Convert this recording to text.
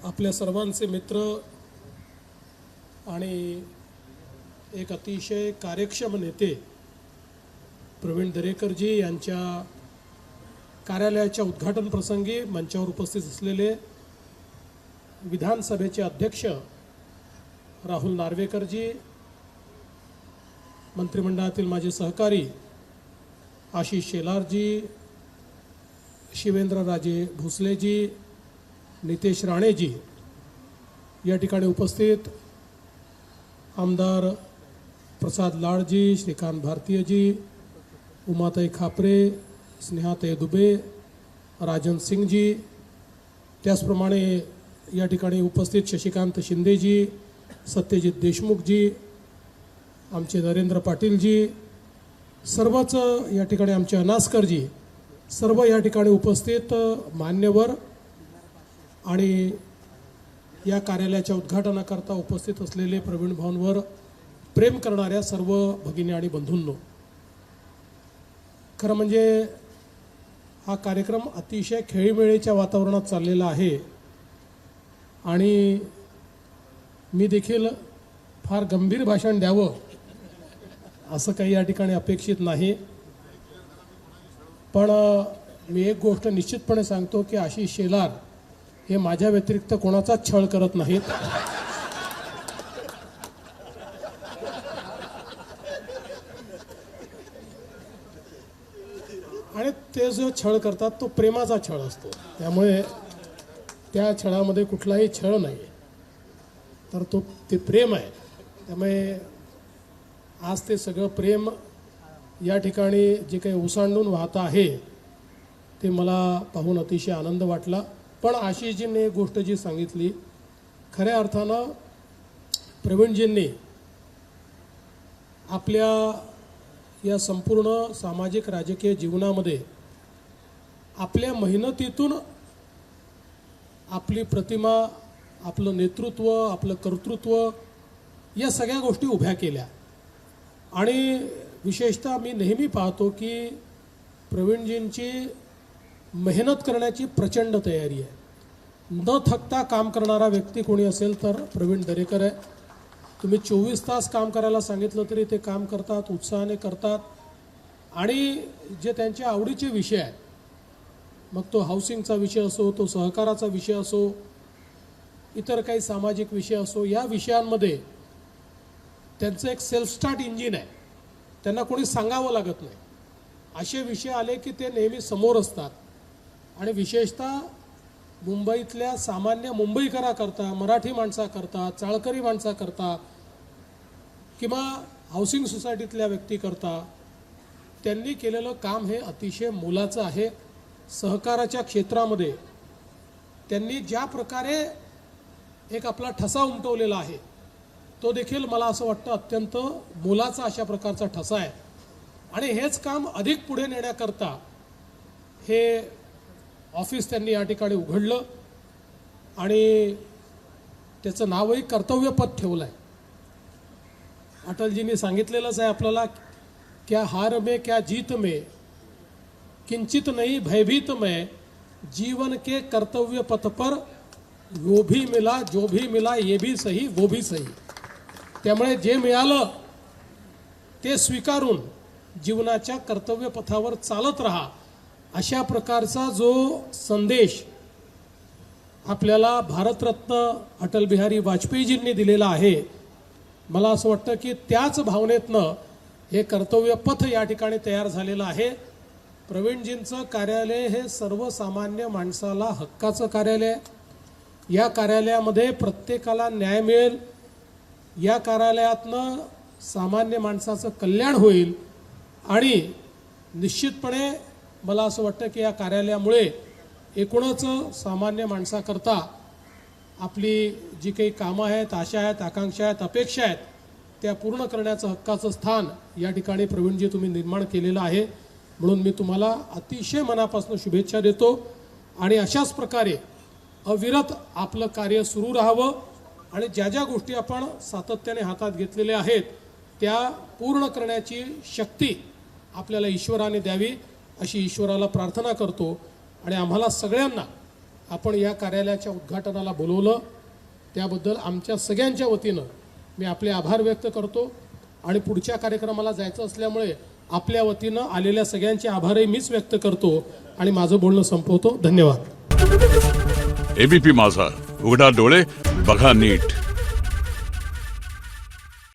आपल्या सर्वांचे मित्र आणि एक अतिशय कार्यक्षम नेते प्रवीण दरेकरजी यांच्या कार्यालयाच्या उद्घाटन प्रसंगी मंचावर उपस्थित असलेले विधानसभेचे अध्यक्ष राहुल नार्वेकरजी, मंत्रिमंडळातील माझे सहकारी आशिष शेलारजी, शिवेंद्रराजे भोसलेजी, नितेश राणेजी, या ठिकाणी उपस्थित आमदार प्रसाद लाडजी, श्रीकांत भारतीयजी, उमाताई खापरे, स्नेहाताई दुबे, राजन सिंगजी, त्याचप्रमाणे या ठिकाणी उपस्थित शशिकांत शिंदेजी, सत्यजित देशमुखजी, आमचे नरेंद्र पाटीलजी, सर्वच या ठिकाणी आमचे अनास्करजी, सर्व या ठिकाणी उपस्थित मान्यवर आणि या कार्यालयाच्या उद्घाटनाकरता उपस्थित असलेले प्रवीण भाऊंवर प्रेम करणाऱ्या सर्व भगिनी आणि बंधूंनो, खरं म्हणजे हा कार्यक्रम अतिशय खेळीमेळीच्या वातावरणात चाललेला आहे आणि मी देखील फार गंभीर भाषण द्यावं असं काही या ठिकाणी अपेक्षित नाही, पण मी एक गोष्ट निश्चितपणे सांगतो की आशिष शेलार हे माझ्या व्यतिरिक्त कोणाचाच छळ करत नाहीत. आणि ते जो छळ करतात तो प्रेमाचा छळ असतो, त्यामुळे त्या छळामध्ये कुठलाही छळ नाही, तर ते प्रेम आहे. त्यामुळे आज ते सगळं प्रेम या ठिकाणी जे काही ओसांडून वाहतं आहे ते मला पाहून अतिशय आनंद वाटला. पण आशिषजींनी एक गोष्ट जी सांगितली, खऱ्या अर्थानं प्रवीणजींनी आपल्या या संपूर्ण सामाजिक राजकीय जीवनामध्ये आपल्या मेहनतीतून आपली प्रतिमा, आपलं नेतृत्व, आपलं कर्तृत्व या सगळ्या गोष्टी उभ्या केल्या. आणि विशेषतः मी नेहमी पाहतो की प्रवीणजींची मेहनत करण्याची प्रचंड तयारी आहे. न थकता काम करणारा व्यक्ती कोणी असेल तर प्रवीण दरेकर आहे. तुम्ही 24 तास काम करायला सांगितलं तरी ते काम करतात, उत्साहाने करतात. आणि जे त्यांच्या आवडीचे विषय आहेत, मग तो हाऊसिंगचा विषय असो, तो सहकाराचा विषय असो, इतर काही सामाजिक विषय असो, या विषयांमध्ये त्यांचं एक सेल्फ स्टार्ट इंजिन आहे. त्यांना कोणी सांगावं लागत नाही. असे विषय आले की ते नेहमी समोर असतात. आणि विशेषतः मुंबईतल्या सामान्य मुंबईकराकरता, मराठी माणसाकरता, चाळकरी माणसाकरता किंवा हाऊसिंग सोसायटीतल्या व्यक्तीकरता त्यांनी केलेलं काम हे अतिशय मोलाचं आहे. सहकाराच्या क्षेत्रामध्ये त्यांनी ज्या प्रकारे एक आपला ठसा उमटवलेला आहे तो देखील मला असं वाटतं अत्यंत मोलाचा अशा प्रकारचा ठसा आहे. आणि हेच काम अधिक पुढे नेण्याकरता हे ऑफिस त्यांनी या ठिकाणी उघडलं आणि त्याचं नावही कर्तव्यपथ ठेवलं आहे. अटलजींनी सांगितलेलंच आहे आपल्याला, क्या हार में क्या जीत में किंचित नहीं भयभीत में, जीवन के कर्तव्य पथ पर वो भी मिला जो भी मिला ये भी सही वो भी सही. त्यामुळे जे मिळालं ते स्वीकारून जीवनाच्या कर्तव्य पथावर चालत राहा, अशा प्रकारचा जो संदेश आपल्याला भारतरत्न अटल बिहारी वाजपेयीजींनी दिलेला आहे, मला असं वाटतं की त्याच भावनेतनं हे कर्तव्य पथ या ठिकाणी तयार झालेलं आहे. प्रवीणजींचं कार्यालय हे सर्वसामान्य माणसाला हक्काचं कार्यालय आहे. या कार्यालयामध्ये प्रत्येकाला न्याय मिळेल, या कार्यालयातनं सामान्य माणसाचं कल्याण होईल. आणि निश्चितपणे मला असं वाटतं की या कार्यालयामुळे एकूणच सामान्य माणसाकरता आपली जी काही कामं आहेत, आशा आहेत, आकांक्षा आहेत, अपेक्षा आहेत, त्या पूर्ण करण्याचं हक्काचं स्थान या ठिकाणी प्रवीणजी तुम्ही निर्माण केलेलं आहे. म्हणून मी तुम्हाला अतिशय मनापासून शुभेच्छा देतो. आणि अशाच प्रकारे अविरत आपलं कार्य सुरू राहावं आणि ज्या ज्या गोष्टी आपण सातत्याने हातात घेतलेल्या आहेत त्या पूर्ण करण्याची शक्ती आपल्याला ईश्वराने द्यावी अशी ईश्वराला प्रार्थना करतो. आणि आम्हाला सगळ्यांना आपण या कार्यालयाच्या उद्घाटनाला बोलवलं त्याबद्दल आमच्या सगळ्यांच्या वतीनं मी आपले आभार व्यक्त करतो आणि पुढच्या कार्यक्रमाला जायचं असल्यामुळे आपल्या वतीनं आलेल्या सगळ्यांचे आभारही मीच व्यक्त करतो आणि माझं बोलणं संपवतो. धन्यवाद. एबीपी माझा, उघडा डोळे बघा नीट.